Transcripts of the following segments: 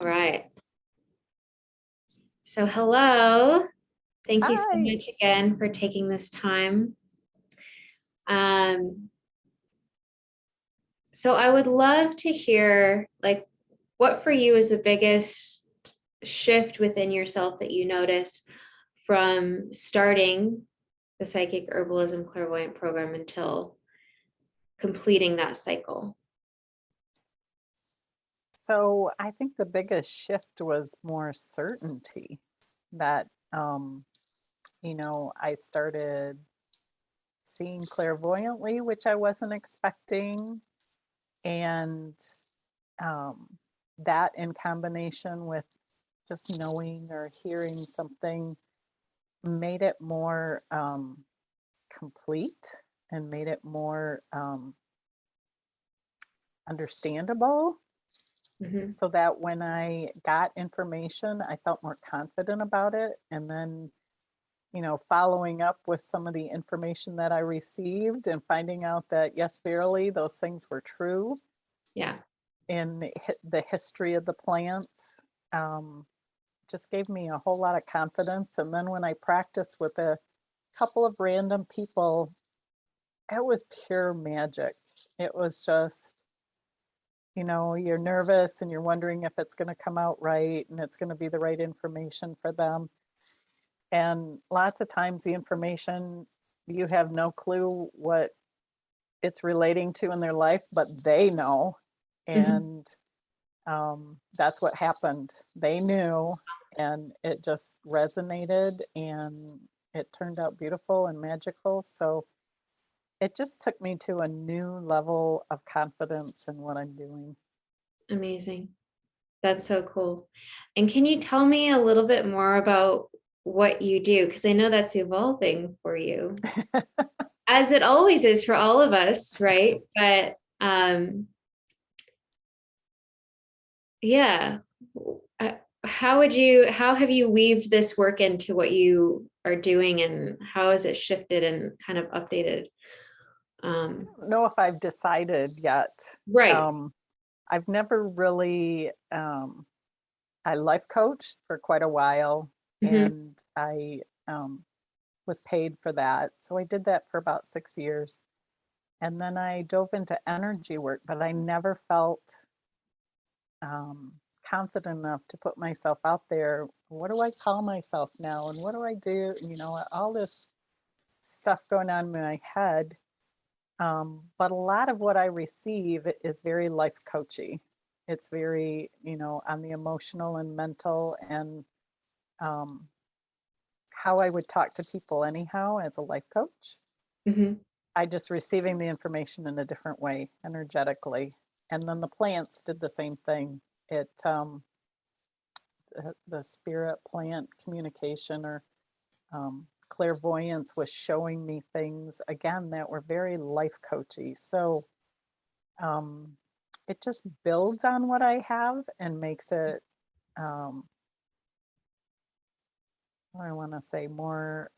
All right. So, hello. Thank you so Hi. much again for taking this time. Um, so I would love to hear what for you is the biggest shift within yourself that you noticed from starting the psychic herbalism clairvoyant program until completing that cycle. So I think the biggest shift was more certainty that, I started seeing clairvoyantly, which I wasn't expecting. And um, that in combination with just knowing or hearing something made it more complete and made it more understandable Mhm. so that when I got information, I felt more confident about it. And then, following up with some of the information that I received and finding out that, yes, barely those things were true Yeah. in the history of the plants, um, just gave me a whole lot of confidence. And then when I practiced with a couple of random people, it was pure magic. It was just, you're nervous and you're wondering if it's going to come out right and it's going to be the right information for them. And lots of times the information, you have no clue what it's relating to in their life, but they know. Mhm. And that's what happened. They knew, and it just resonated and it turned out beautiful and magical. So it just took me to a new level of confidence in what I'm doing. Amazing. That's so cool. And can you tell me a little bit more about what you do? Because I know that's evolving for you, as it always is for all of us, right? But yeah, how have you weaved this work into what you are doing, and how has it shifted and kind of updated? I Um, don't know if I've decided yet. right. Um, I've never really, I life coached for quite a while Hmm. and I was paid for that. So I did that for about 6 years. And then I dove into energy work, but I never felt um, confident enough to put myself out there. What do I call myself now? And what do I do? All this stuff going on in my head. But a lot of what I receive is very life coachy. It's very, on the emotional and mental and um, how I would talk to people anyhow as a life coach. Hmm. I just receiving the information in a different way, energetically. And then the plants did the same thing. The spirit plant communication or clairvoyance was showing me things again that were very life coachy. So um, it just builds on what I have and makes it, what I want to say, more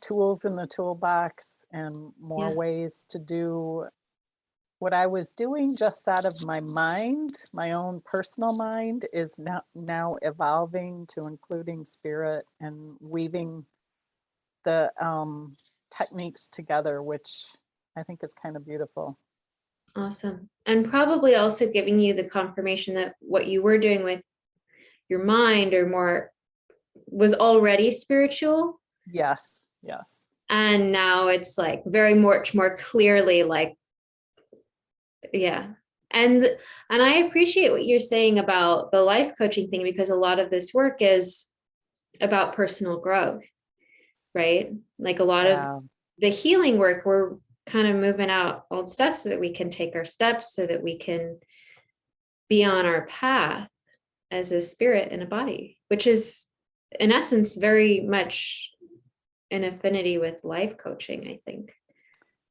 tools in the toolbox and more Yeah. ways to do what I was doing just out of my mind, my own personal mind, is now evolving to including spirit and weaving the techniques together, which I think is kind of beautiful. Awesome. And probably also giving you the confirmation that what you were doing with your mind or more was already spiritual. Yes, yes. And now it's like very much more clearly like, yeah. And I appreciate what you're saying about the life coaching thing, because a lot of this work is about personal growth, right? Like a lot of Yeah. the healing work, we're kind of moving out old stuff so that we can take our steps, so that we can be on our path as a spirit in a body, which is in essence very much in affinity with life coaching, I think.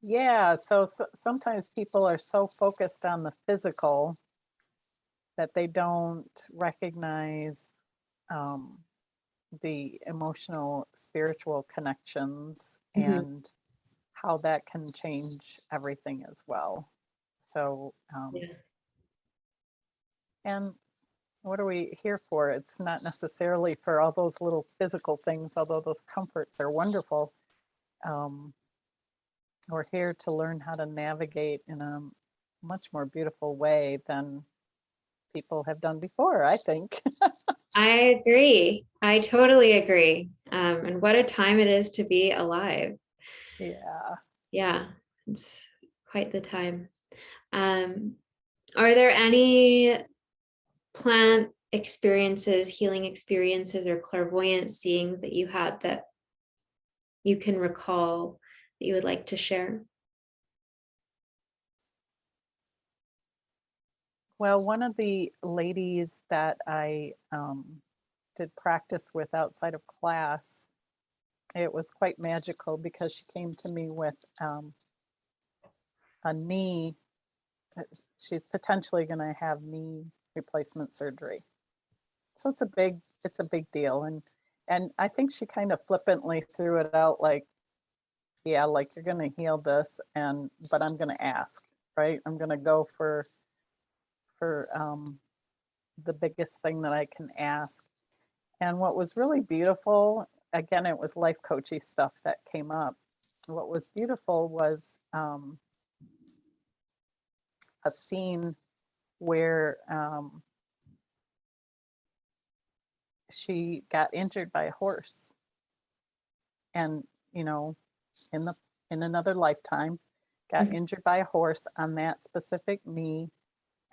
Yeah. So sometimes people are so focused on the physical that they don't recognize um, the emotional, spiritual connections Mhm. and how that can change everything as well. So Yeah. And what are we here for? It's not necessarily for all those little physical things, although those comforts are wonderful. Um, we're here to learn how to navigate in a much more beautiful way than people have done before, I think. I agree. I totally agree. And what a time it is to be alive. Yeah. Yeah, it's quite the time. Um, are there any plant experiences, healing experiences, or clairvoyant seeings that you had that you can recall that you would like to share? Well, one of the ladies that I did practice with outside of class, it was quite magical because she came to me with a knee. She's potentially going to have knee replacement surgery. So it's a big deal. And I think she kind of flippantly threw it out like, yeah, like you're going to heal this, but I'm going to ask, right? I'm going to go for the biggest thing that I can ask. And what was really beautiful, again, it was life coachy stuff that came up. What was beautiful was a scene where she got injured by a horse, and you know, in another lifetime, got Mhm. injured by a horse on that specific knee,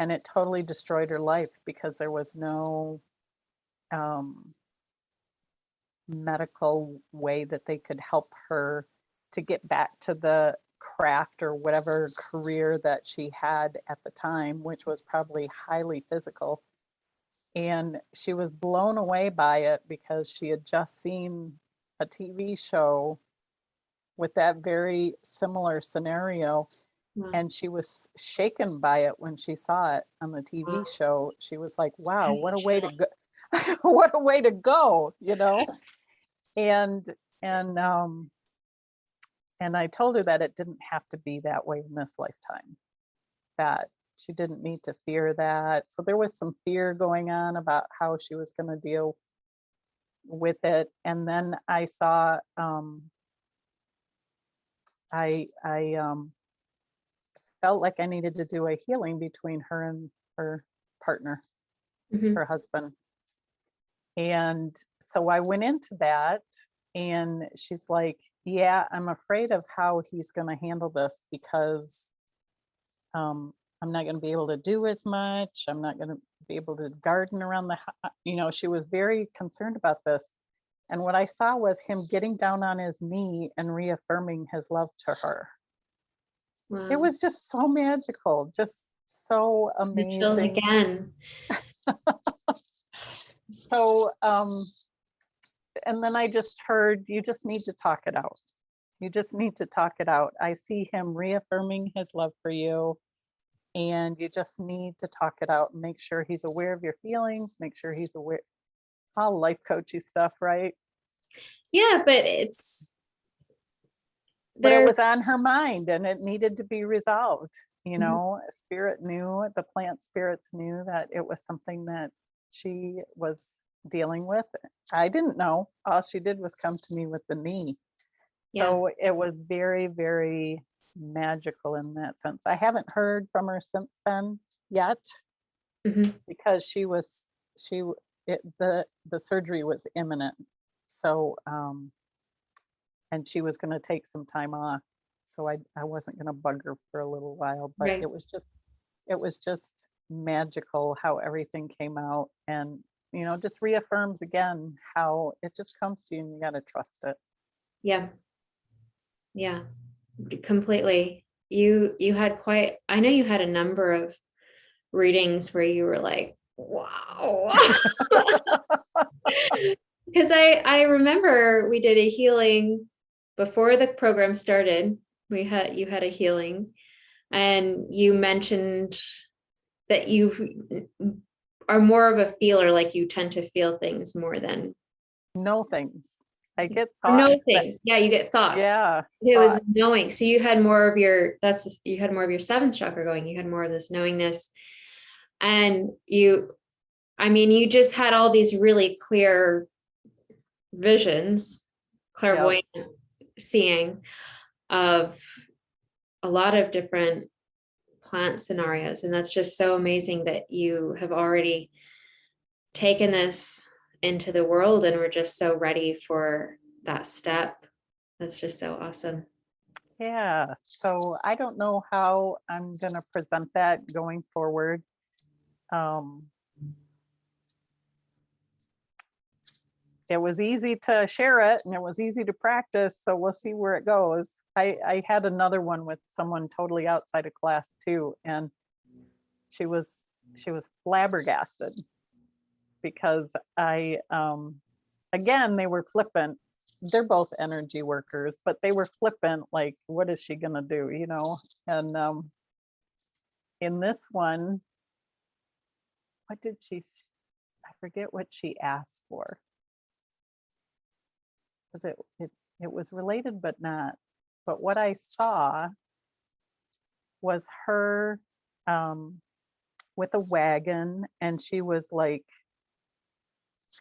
and it totally destroyed her life because there was no medical way that they could help her to get back to the craft or whatever career that she had at the time, which was probably highly physical. And she was blown away by it because she had just seen a TV show with that very similar scenario. Wow. And she was shaken by it when she saw it on the TV Wow. show. She was like, wow, what a way to go. What a way to go, you know? And and um and I told her that it didn't have to be that way in this lifetime, that she didn't need to fear that. So there was some fear going on about how she was going to deal with it. And then I saw I felt like I needed to do a healing between her and her partner, Mhm. her husband. And so I went into that, and she's like, yeah, I'm afraid of how he's going to handle this because I'm not going to be able to do as much. I'm not going to be able to garden around the house. You know, she was very concerned about this. And what I saw was him getting down on his knee and reaffirming his love to her. It Wow. was just so magical, just so The chills amazing. again. So, and then I just heard, you just need to talk it out. You just need to talk it out. I see him reaffirming his love for you, and you just need to talk it out and make sure he's aware of your feelings, make sure he's aware, all life coachy stuff, right? Yeah, but But it there. was on her mind and it needed to be resolved. You Mhm. know, spirit knew, the plant spirits knew that it was something that she was dealing with. I didn't know. All she did was come to me with the knee. Yeah. So it was very, very magical in that sense. I haven't heard from her since then yet Mhm. because she the surgery was imminent. So and she was going to take some time off. So I wasn't going to bug her for a little while, but Right. it was just magical how everything came out, and you know, just reaffirms again how it just comes to you and you got to trust it. Yeah. Yeah. Completely. You had quite, I know you had a number of readings where you were like, wow. Because I remember we did a healing before the program started. You had a healing, and you mentioned that you are more of a feeler, like you tend to feel things more than Know things. I get know thoughts that, things. Yeah, you get thoughts. yeah, It was thoughts. knowing. So you had more of your, you had more of your seventh chakra going. You had more of this knowingness. And I mean, you just had all these really clear visions, clairvoyant seeing of a lot of different plant scenarios. And that's just so amazing that you have already taken this into the world and we're just so ready for that step. That's just so awesome. Yeah. So I don't know how I'm going to present that going forward. It was easy to share it and it was easy to practice. So we'll see where it goes. I had another one with someone totally outside of class too. And she was flabbergasted because again, they were flippant. They're both energy workers, but they were flippant, like, what is she gonna do, you know? And in this one, what did I forget what she asked for. Because it was related, but not. But what I saw was her with a wagon, and she was like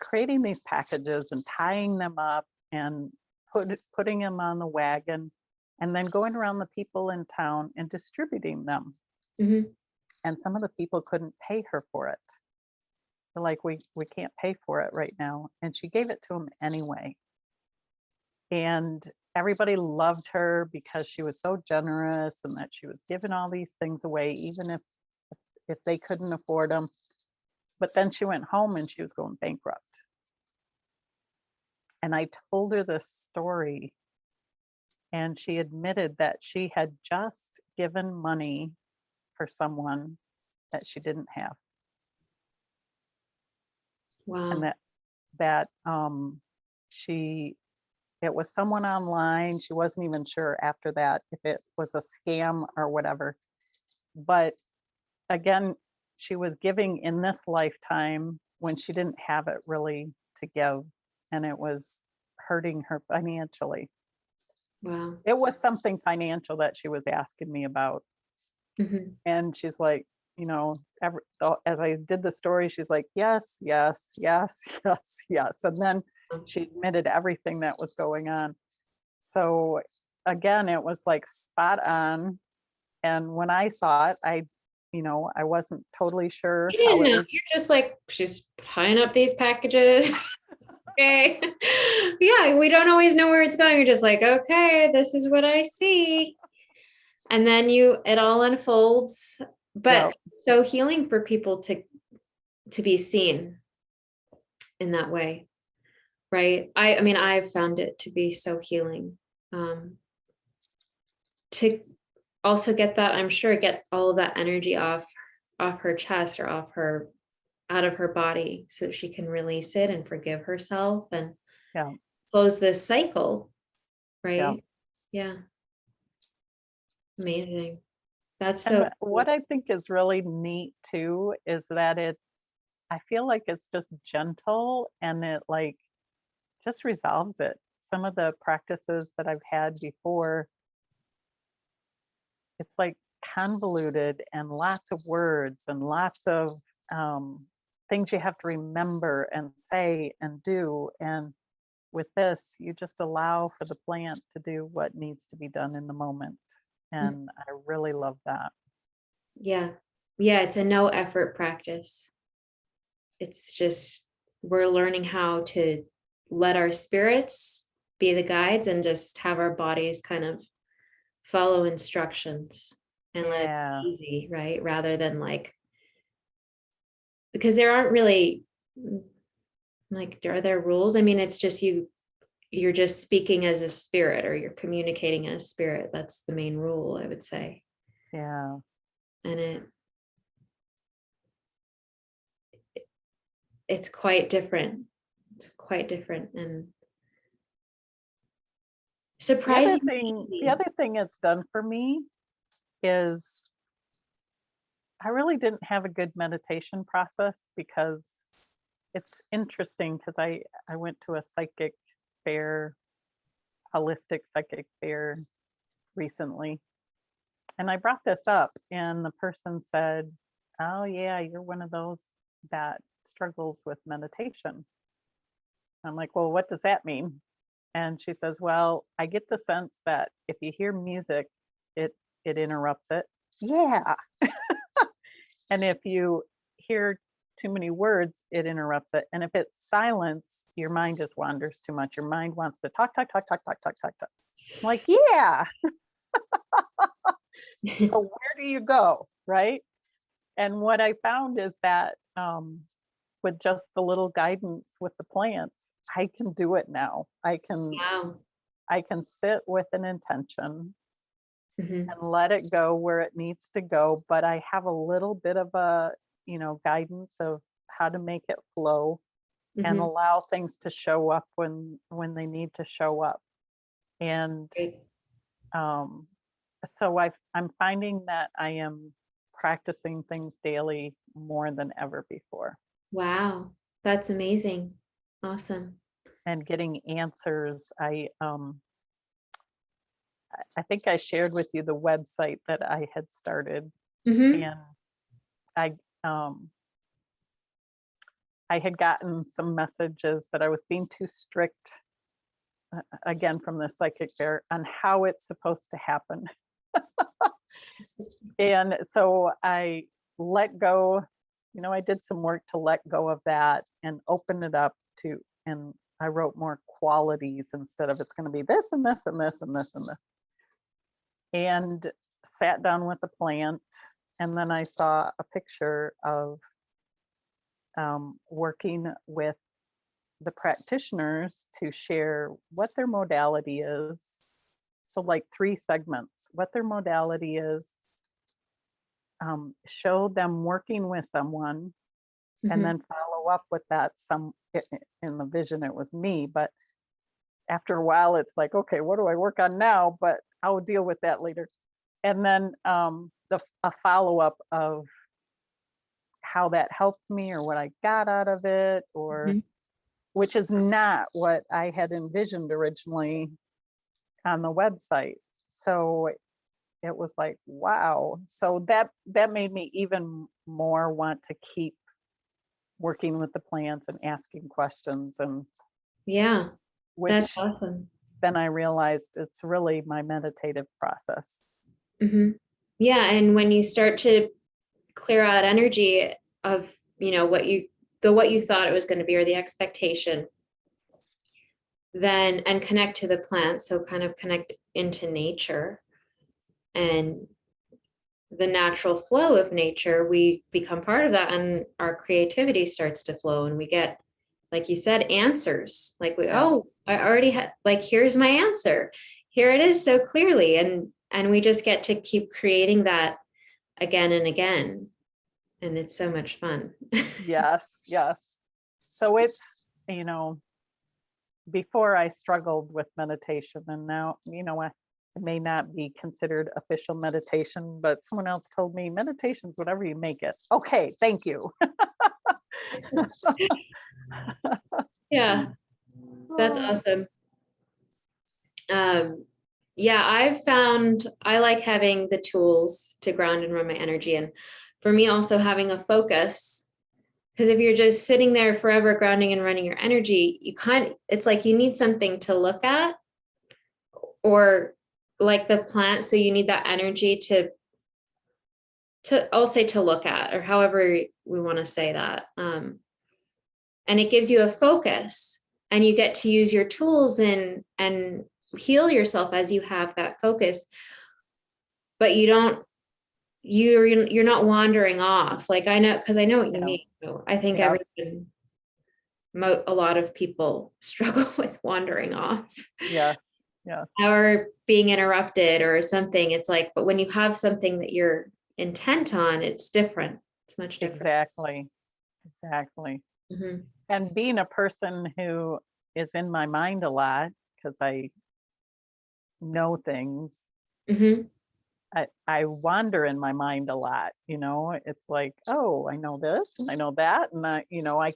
creating these packages and tying them up and putting them on the wagon and then going around the people in town and distributing them. Mm-hmm. And some of the people couldn't pay her for it. They're like, we can't pay for it right now. And she gave it to them anyway. And everybody loved her because she was so generous and that she was giving all these things away, even if they couldn't afford them. But then she went home and she was going bankrupt. And I told her this story, and she admitted that she had just given money for someone that she didn't have. Wow. And that it was someone online. She wasn't even sure after that if it was a scam or whatever. But again, she was giving in this lifetime when she didn't have it really to give, and it was hurting her financially. Wow. It was something financial that she was asking me about. Mm-hmm. And she's like, you know, as I did the story, she's like, yes, yes, yes, yes, yes. And then she admitted everything that was going on. So again, it was like spot on. And when I saw it, I wasn't totally sure You how didn't it know. was. You're just like, she's tying up these packages. Okay. Yeah, we don't always know where it's going. You're just like, okay, this is what I see. And then it all unfolds. But so healing for people to be seen in that way. Right. I mean, I've found it to be so healing. To also get all of that energy off her chest or out of her body so she can release it and forgive herself and close this cycle. Right. Yeah. Amazing. That's so And what I think is really neat too is that I feel like it's just gentle and it like just resolves it. Some of the practices that I've had before, it's like convoluted and lots of words and lots of things you have to remember and say and do. And with this, you just allow for the plant to do what needs to be done in the moment. And I really love that. Yeah. Yeah. It's a no effort practice. It's just, we're learning how to let our spirits be the guides and just have our bodies kind of follow instructions and let it be easy, right? Rather than like, because there aren't really like, are there rules? I mean, it's just you're just speaking as a spirit or you're communicating as spirit. That's the main rule, I would say. Yeah. And it's quite different. It's quite different and surprising. The other thing it's done for me is I really didn't have a good meditation process because it's interesting because I went to a psychic fair, holistic psychic fair recently. And I brought this up and the person said, oh yeah, you're one of those that struggles with meditation. I'm like, well, what does that mean? And she says, well, I get the sense that if you hear music, it it interrupts it. Yeah. And if you hear too many words, it interrupts it. And if it's silence, your mind just wanders too much. Your mind wants to talk, talk, talk, talk, talk, talk, talk, talk. I'm like, yeah. So where do you go? Right. And what I found is that with just the little guidance with the plants, I can do it now. Wow. I can sit with an intention Hmm. and let it go where it needs to go, but I have a little bit of a, guidance of how to make it flow and Hmm. allow things to show up when they need to show up. And Great. um so I'm finding that I am practicing things daily more than ever before Wow. That's amazing. Awesome. and getting answers. I think I shared with you the website that I had started, Hmm. and I um I had gotten some messages that I was being too strict, again from the psychic fair, on how it's supposed to happen. And so I let go, I did some work to let go of that and open it up to, and I wrote more qualities instead of it's going to be this and this and this and this and this. And sat down with the plant. And then I saw a picture of working with the practitioners to share what their modality is. So, like 3 segments, what their modality is, show them working with someone, and Hmm. then follow up with that. In the vision, it was me, but after a while, it's like, okay, what do I work on now? But I'll deal with that later. And then a follow up of how that helped me or what I got out of it, or Hmm. which is not what I had envisioned originally on the website. So it was like, wow. So that made me even more want to keep working with the plants and asking questions, and Yeah. That's which awesome. then I realized it's really my meditative process. Hmm. Yeah. And when you start to clear out energy of, what you thought it was going to be, or the expectation, then, and connect to the plant. So kind of connect into nature and the natural flow of nature, we become part of that, and our creativity starts to flow, and we get, like you said, answers. Like, Yeah, I already had, like, here's my answer, here it is so clearly. And we just get to keep creating that again and again, and it's so much fun. yes, yes. So it's, you know, before I struggled with meditation, and now, it may not be considered official meditation, but someone else told me meditation's whatever you make it. Okay, thank you. Yeah, that's Oh, awesome. um yeah, I've found I like having the tools to ground and run my energy, and for me also having a focus. Because if you're just sitting there forever grounding and running your energy, it's like you need something to look at, or like the plant. So you need that energy I'll say, to look at, or however we want to say that. And it gives you a focus, and you get to use your tools and heal yourself as you have that focus. But you're not wandering off. Like, I know, because I know what you yeah, mean. I think yeah, a lot of people struggle with wandering off yes, yes, or being interrupted or something. It's like, but when you have something that you're intent on, it's different. It's much different. exactly, exactly. Hmm. And being a person who is in my mind a lot because I know things, Hmm. I wander in my mind a lot, it's like, oh, I know this and I know that. And I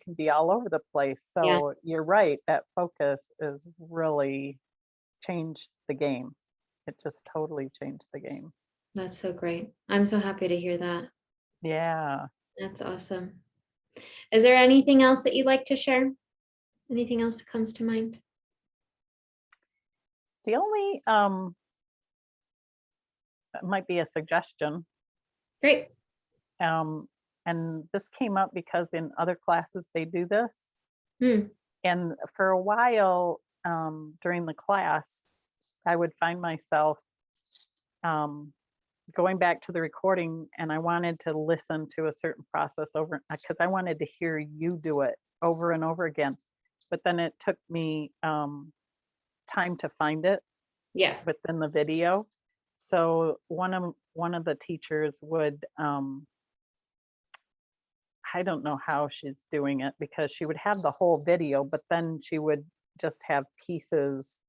can be all over the place. Yeah, So you're right. That focus is really changed the game. It just totally changed the game. that's so great. I'm so happy to hear that. Yeah. That's awesome. Is there anything else that you'd like to share? Anything else that comes to mind? The only might be a suggestion. Great. And this came up because in other classes they do this. Hmm. And for a while during the class, I would find myself going back to the recording, and I wanted to listen to a certain process over because I wanted to hear you do it over and over again. But then it took me time to find it Yeah. within the video. So one of the teachers would I don't know how she's doing it because she would have the whole video, but then she would just have pieces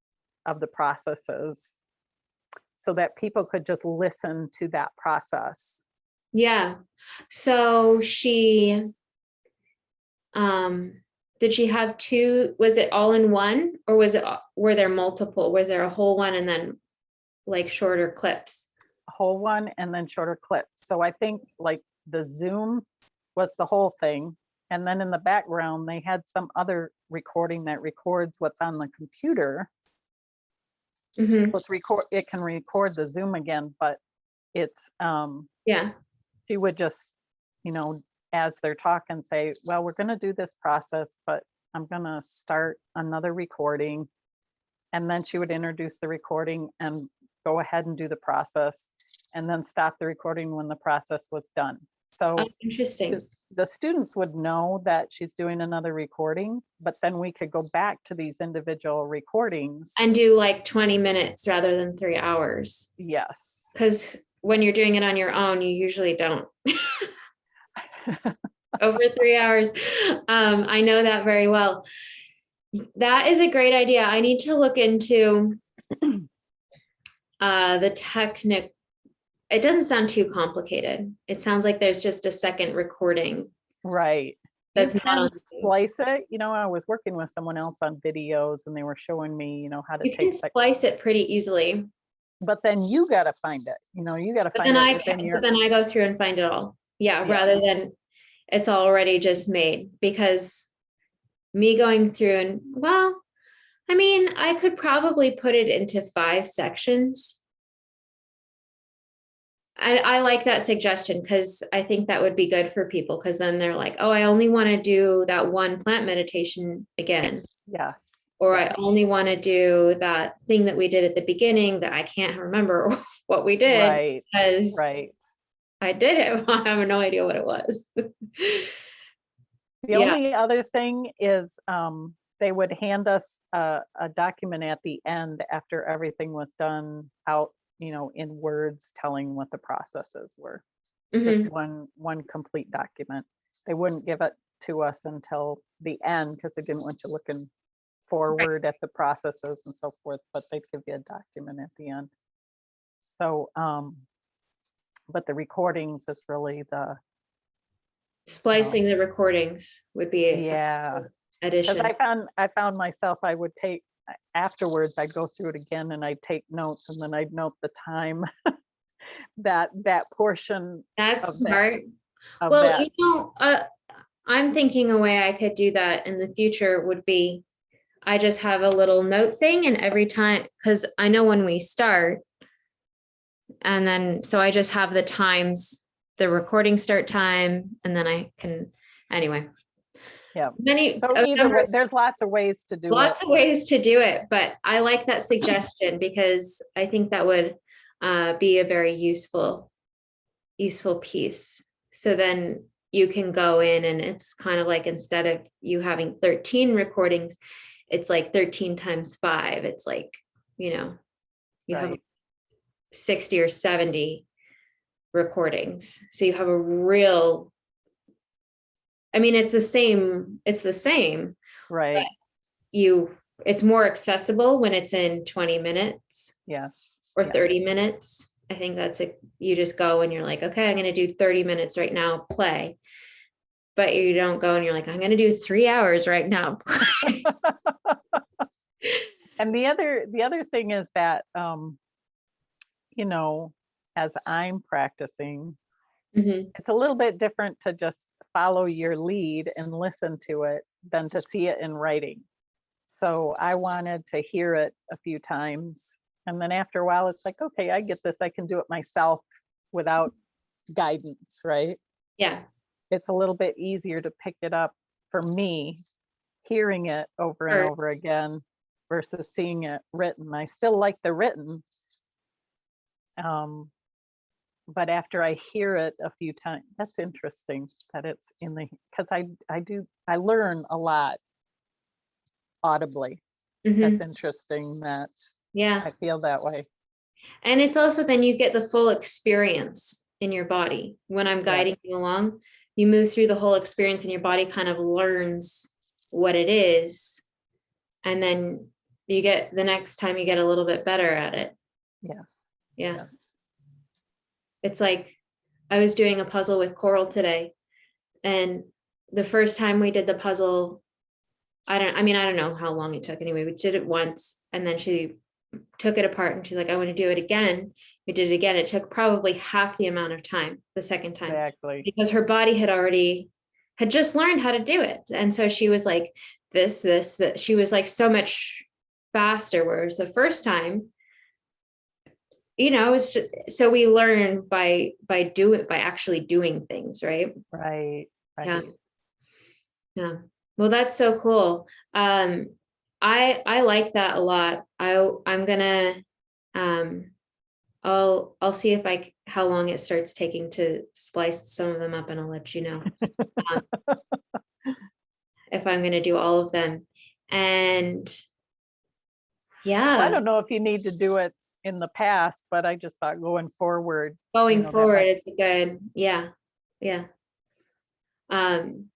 of the processes so that people could just listen to that process. Yeah. So she, did she have two, was it all in one, or was it, were there multiple? Was there a whole one and then like shorter clips? A whole one and then shorter clips. So I think like the Zoom was the whole thing. And then in the background, they had some other recording that records what's on the computer. Mhm. So it can record the Zoom again, but it's Yeah. she would just, you know, as they're talking, say, well, we're gonna do this process, but I'm gonna start another recording. And then she would introduce the recording and go ahead and do the process and then stop the recording when the process was done. Oh, So interesting. the students would know that she's doing another recording, but then we could go back to these individual recordings. And do like 20 minutes rather than 3 hours. Yes. Because when you're doing it on your own, you usually don't. Over 3 hours. I know that very well. That is a great idea. I need to look into the technique. It doesn't sound too complicated. It sounds like there's just a second recording Right. that's You not can on. splice it. You know, I was working with someone else on videos and they were showing me, you know, how to You can take splice it pretty easily. but then you got to find it. You know, you got to But find then it within your. but then I go through and find it all. Yeah, Yeah. rather than it's already just made, because me going through and, well, I mean, I could probably put it into 5 sections. I like that suggestion because I think that would be good for people, because then they're like, oh, I only want to do that one plant meditation again. Yes. Or yes. I only want to do that thing that we did at the beginning that I can't remember what we did. Right. Because Right. I did it. I have no idea what it was. The only other thing is they would hand us a document at the end after everything was done out, you know, in words telling what the processes were. Just one complete document. They wouldn't give it to us until the end because they didn't want you looking forward at the processes and so forth, but they'd give you a document at the end. So but the recordings is really the Splicing the recordings would be yeah. Because addition. I found myself, I would take afterwards, I'd go through it again and I'd take notes and then I'd note the time that portion That's of smart. of Well, that. you know, I'm thinking a way I could do that in the future would be I just have a little note thing, and every time, because I know when we start, and then so I just have the times, the recording start time, and then I can, anyway. Yeah. Many, So either way, there's lots of ways to do it. lots of ways to do it, but I like that suggestion because I think that would be a very useful piece. So then you can go in and it's kind of like, instead of you having 13 recordings, it's like 13 times 5. It's like, you know, you have Right. 60 or 70 recordings. So you have a real, I mean, it's the same, Right. it's more accessible when it's in 20 minutes Yes. or Yes. 30 minutes. I think that's it. You just go and you're like, okay, I'm going to do 30 minutes right now, play. But you don't go and you're like, I'm going to do 3 hours right now. And the other thing is that you know, as I'm practicing, Mhm. It's a little bit different to just follow your lead and listen to it than to see it in writing. So I wanted to hear it a few times. And then after a while, it's like, okay, I get this. I can do it myself without guidance, right? Yeah. It's a little bit easier to pick it up for me, hearing it over and Or over again versus seeing it written. I still like the written, but after I hear it a few times, that's interesting that it's in the, because I learn a lot audibly. That's Mhm. interesting that Yeah. I feel that way. And it's also then you get the full experience in your body. When I'm guiding Yes, you along, you move through the whole experience and your body kind of learns what it is. And then you get the next time you get a little bit better at it. yes, Yeah. yes. It's like I was doing a puzzle with Coral today. And the first time we did the puzzle, I don't know how long it took anyway. We did it once and then she took it apart and she's like, I want to do it again. We did it again. It took probably half the amount of time the second time Exactly. because her body had just learned how to do it. And so she was like, that she was like so much faster. Whereas the first time, it's just, so we learn by actually doing things, right? Right, Yeah. right. Yeah. Well, that's so cool. I like that a lot. I'm gonna I'll see if how long it starts taking to splice some of them up and I'll let you know um, if I'm gonna do all of them. And Well, I yeah, don't know if you need to do it in the past, but I just thought going forward, going that forward, might, it's a good, yeah, yeah. Um,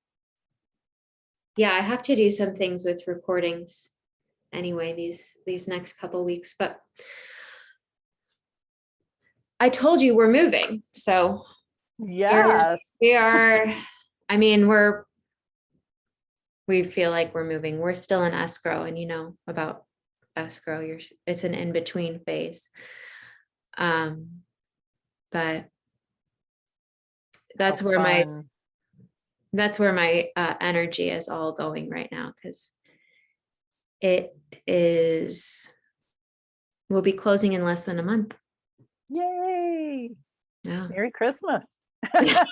yeah, I have to do some things with recordings anyway, these next couple weeks, but I told you we're moving. So yes. we are, I mean, we feel like we're moving. We're still in escrow and about escrow, it's an in-between phase. But that's How where my fun. energy is all going right now because it is we'll be closing in less than a month. Yay. Yeah. Merry Christmas. I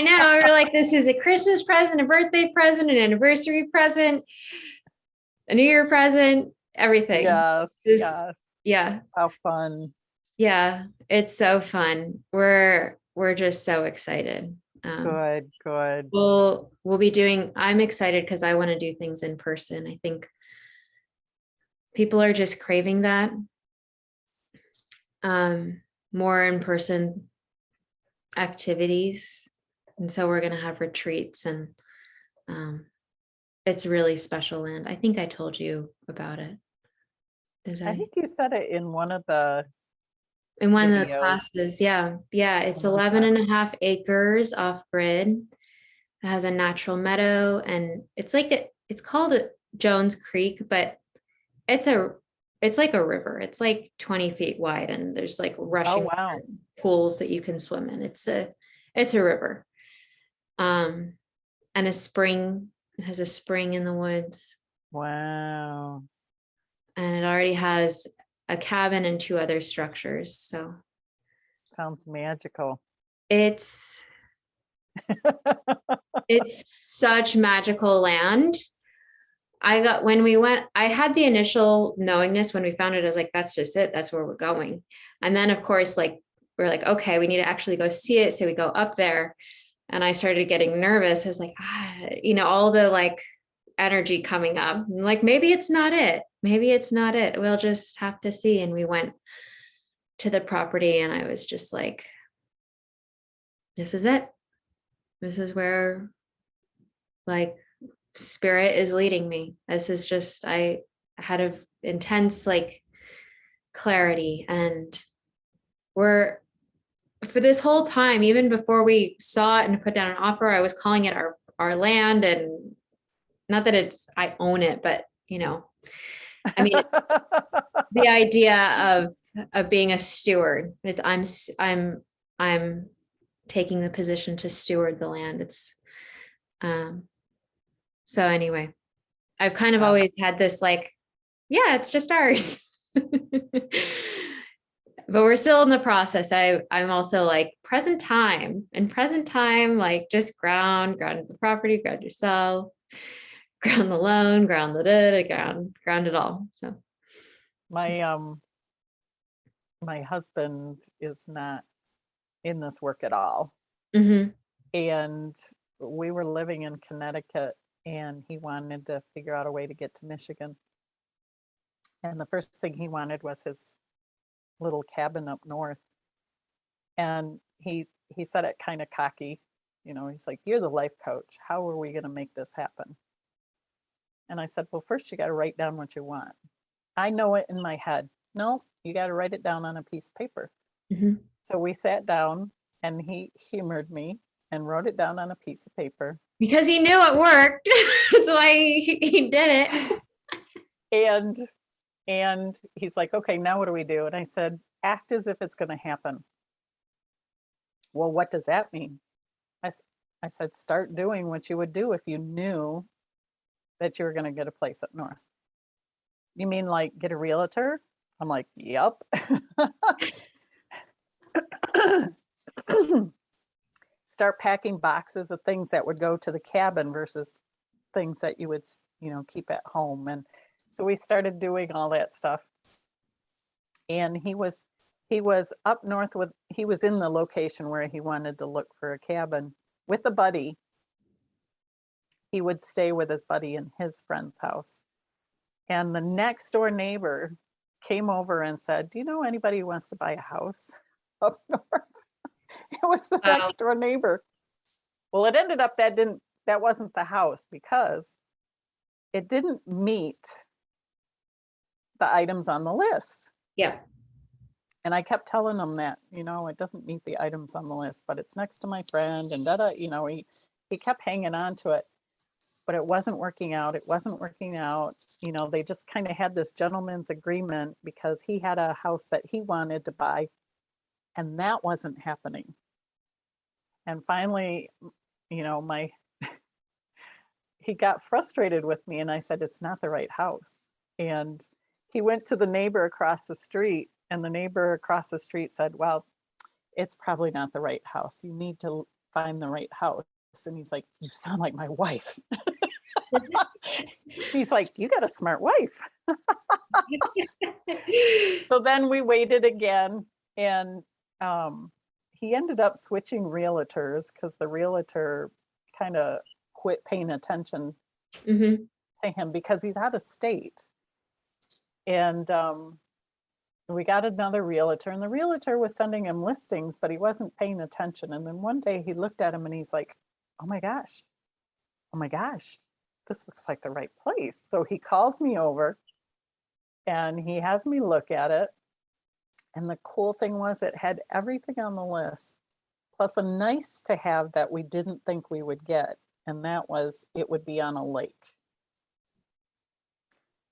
know. We're like, this is a Christmas present, a birthday present, an anniversary present, a New Year present, everything. Yes, Just, yes. yeah. How fun. Yeah. It's so fun. We're just so excited. Good, good. We'll be doing, I'm excited because I want to do things in person. I think people are just craving that. More in person activities. And so we're going to have retreats and it's really special land. I think I told you about it. Did I I? think you said it in one of the In one of the videos. classes. Yeah. Yeah. It's Some of the 11 classes. and a half acres off grid. It has a natural meadow and it's called Jones Creek, but it's like a river. It's like 20 feet wide and there's like Oh, rushing wow. pools that you can swim in. It's a river. And a spring. It has a spring in the woods. Wow. And it already has a cabin and two other structures. So Sounds magical. it's such magical land. When we went, I had the initial knowingness when we found it. I was like, that's just it. That's where we're going. And then of course, like we're like, okay, we need to actually go see it. So we go up there and I started getting nervous. I was like, all the like energy coming up. I'm like, maybe it's not it. Maybe it's not it. We'll just have to see. And we went to the property and I was just like, this is it. This is where like spirit is leading me. This is just, I had an intense like clarity and we're for this whole time, even before we saw it and put down an offer, I was calling it our land and not that I own it, but I mean, the idea of being a steward. I'm taking the position to steward the land. It's so anyway, I've kind of Wow. always had this like, yeah, it's just ours. But we're still in the process. I'm also like present time, like just ground the property, ground yourself, ground the loan, ground the ground it all. So My husband is not in this work at all. mhm. And we were living in Connecticut and he wanted to figure out a way to get to Michigan. And the first thing he wanted was his little cabin up north. And he said it kind of cocky, he's like, "You're the life coach. How are we going to make this happen?" And I said, "Well, first you got to write down what you want." I know it in my head. No, you got to write it down on a piece of paper. Mhm. So we sat down and he humored me and wrote it down on a piece of paper. Because he knew it worked. That's why he did it. And he's like, "Okay, now what do we do?" And I said, "Act as if it's going to happen." "Well, what does that mean?" I said, "Start doing what you would do if you knew that you were going to get a place up north." "You mean like get a realtor?" I'm like, "Yep." Start packing boxes of things that would go to the cabin versus things that you would, keep at home. And so we started doing all that stuff. And he was up north he was in the location where he wanted to look for a cabin with a buddy. He would stay with his buddy in his friend's house. And the next door neighbor came over and said, "Do you know anybody who wants to buy a house up north?" It was the Wow. next door neighbor. Well, it ended up that wasn't the house because it didn't meet the items on the list. Yeah. And I kept telling him that, it doesn't meet the items on the list, but it's next to my friend and he kept hanging on to it, but it wasn't working out. It wasn't working out. They just kind of had this gentleman's agreement because he had a house that he wanted to buy and that wasn't happening. And finally, he got frustrated with me and I said, "It's not the right house." And he went to the neighbor across the street and the neighbor across the street said, "Well, it's probably not the right house. You need to find the right house." And he's like, "You sound like my wife." He's like, "You got a smart wife." So then we waited again and he ended up switching realtors because the realtor kind of quit paying attention Mhm. to him because he's out of state. And we got another realtor and the realtor was sending him listings, but he wasn't paying attention. And then one day he looked at him and he's like, oh my gosh, this looks like the right place. So he calls me over and he has me look at it. And the cool thing was it had everything on the list, plus a nice to have that we didn't think we would get. And that was, it would be on a lake.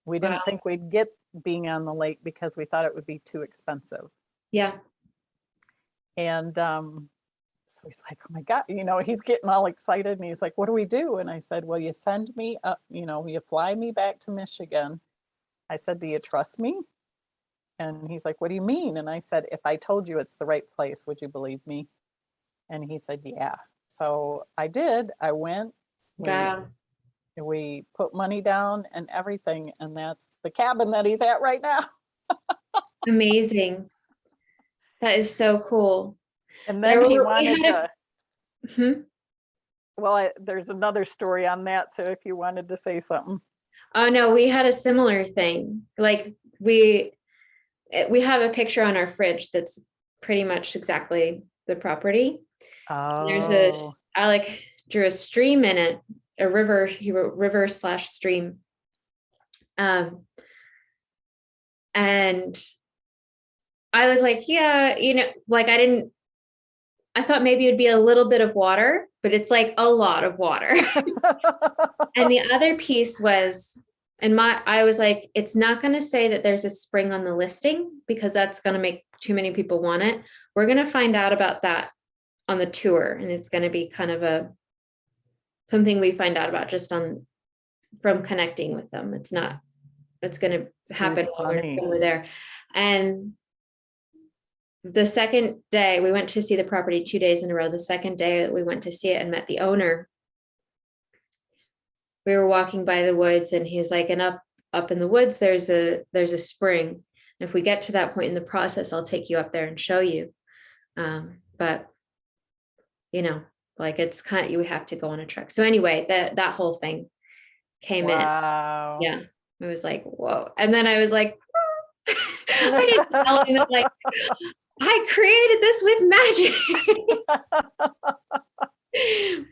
We didn't Wow. think we'd get being on the lake because we thought it would be too expensive. Yeah. And so he's like, oh my God, he's getting all excited and he's like, what do we do? And I said, well, you send me up, you fly me back to Michigan. I said, do you trust me? And he's like, what do you mean? And I said, if I told you it's the right place, would you believe me? And he said, yeah. So I did. I went. Wow. We put money down and everything. And that's the cabin that he's at right now. Amazing. That is so cool. And then he wanted to. Well, there's another story on that. So if you wanted to say something. Oh no, we had a similar thing. Like we have a picture on our fridge that's pretty much exactly the property. Oh. I drew a stream in it, a river. He wrote river/stream. And I was like, yeah, I thought maybe it'd be a little bit of water, but it's like a lot of water. And the other piece was, I was like, it's not going to say that there's a spring on the listing because that's going to make too many people want it. We're going to find out about that on the tour, and it's going to be kind of something we find out about just from connecting with them. It's going to happen while we're there. And the second day we went to see the property 2 days in a row. The second day we went to see it and met the owner, we were walking by the woods, and he was like, and up in the woods, there's a spring. And if we get to that point in the process, I'll take you up there and show you. But like it's kind of, you have to go on a trek. So anyway, that whole thing came in. Yeah. It was like, whoa. And then I was like, I didn't tell him that, like, I created this with magic.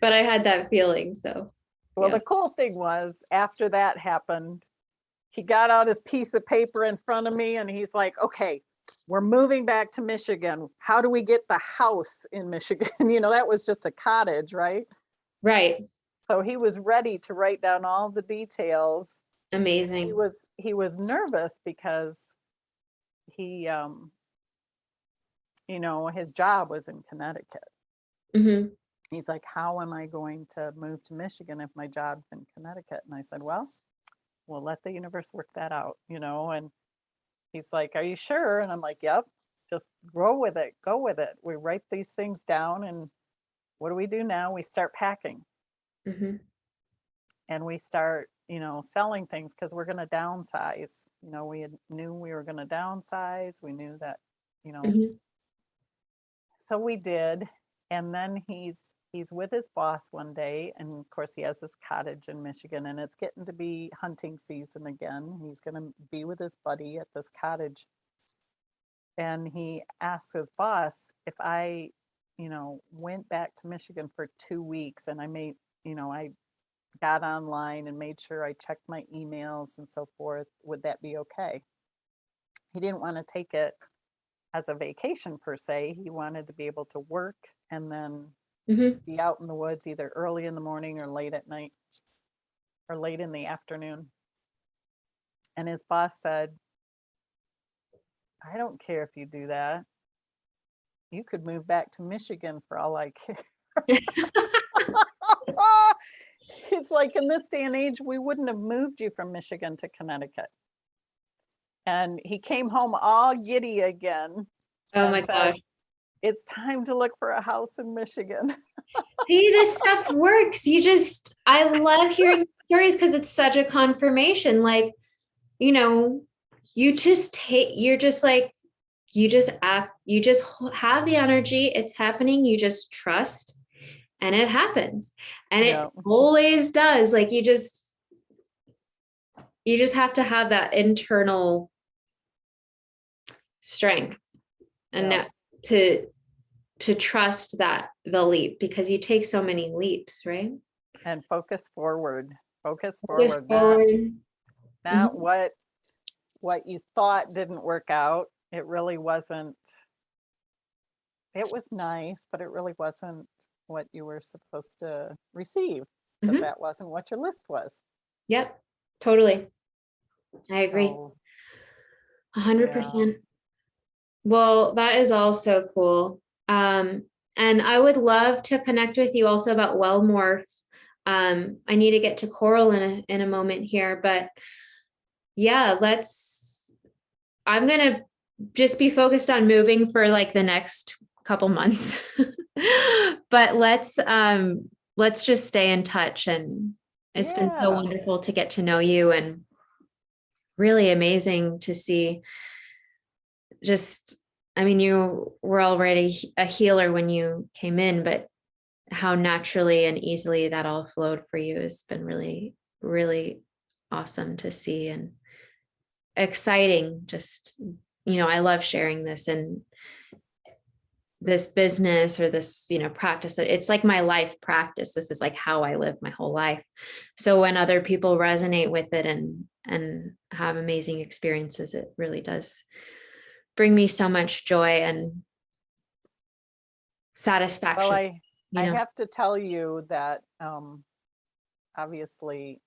But I had that feeling. So, well, the cool thing was, after that happened, he got out his piece of paper in front of me and he's like, okay, we're moving back to Michigan. How do we get the house in Michigan? That was just a cottage, right? Right. So he was ready to write down all the details. Amazing. He was nervous because he, his job was in Connecticut. Mm-hmm. He's like, how am I going to move to Michigan if my job's in Connecticut? And I said, well, we'll let the universe work that out, and he's like, are you sure? And I'm like, yep, just go with it. We write these things down, and what do we do now? We start packing. Mm-hmm. And we start, selling things because we're going to downsize. We knew we were going to downsize. We knew that, Mm-hmm. So we did. And then he's with his boss one day, and of course he has this cottage in Michigan, and it's getting to be hunting season again. He's going to be with his buddy at this cottage, and he asks his boss if I went back to Michigan for 2 weeks, and I got online and made sure I checked my emails and so forth, would that be okay? He didn't want to take it as a vacation per se. He wanted to be able to work and then be out in the woods either early in the morning or late at night or late in the afternoon. And his boss said, I don't care if you do that. You could move back to Michigan for all I care. He's like, in this day and age, we wouldn't have moved you from Michigan to Connecticut. And he came home all giddy again. Oh my gosh. It's time to look for a house in Michigan. See, this stuff works. I love hearing stories because it's such a confirmation. Like, you just act, you just have the energy, it's happening, you just trust, and it happens. And it always does. Like, you just have to have that internal strength and to trust that the leap, because you take so many leaps, right? And focus forward. Not what you thought didn't work out. It really wasn't. It was nice, but it really wasn't what you were supposed to receive. But that wasn't what your list was. Yep, totally. I agree. 100%. Well, that is also cool. And I would love to connect with you also about Wellmorph. I need to get to Coral in a moment here, but yeah, I'm going to just be focused on moving for like the next couple months, but let's just stay in touch. And it's been so wonderful to get to know you, and really amazing to see you were already a healer when you came in, but how naturally and easily that all flowed for you has been really, really awesome to see, and exciting. Just, I love sharing this, and this business or this, practice. It's like my life practice. This is like how I live my whole life. So when other people resonate with it and have amazing experiences, it really does bring me so much joy and satisfaction. Well, I have to tell you that obviously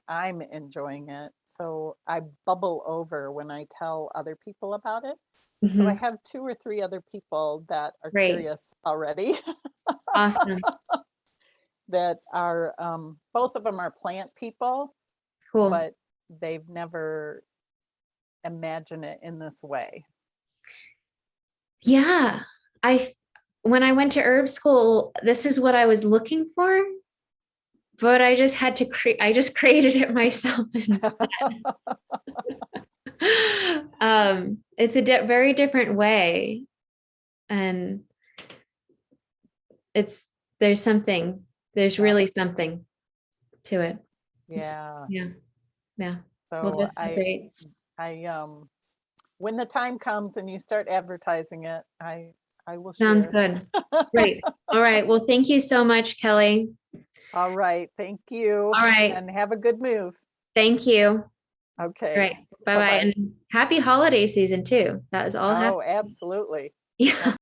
I'm enjoying it. So I bubble over when I tell other people about it. So I Mhm. have 2 or 3 other people that are Great. curious already Awesome. that are, both of them are plant people, Cool. but they've never imagined it in this way. Yeah. When I went to herb school, this is what I was looking for, but I just had to I just created it myself instead. It's a very different way, and it's there's Yeah, really something to it. yeah. Yeah, yeah. Well, So that's so great. I when the time comes and you start advertising it, I will Sounds share. good. Great. All right. Well, thank you so much, Kelly. All right, thank you, All right. and have a good move. Thank you. All Okay, right. Bye bye. bye-bye. And happy holiday season too. That is all Oh, happening. absolutely. Yeah.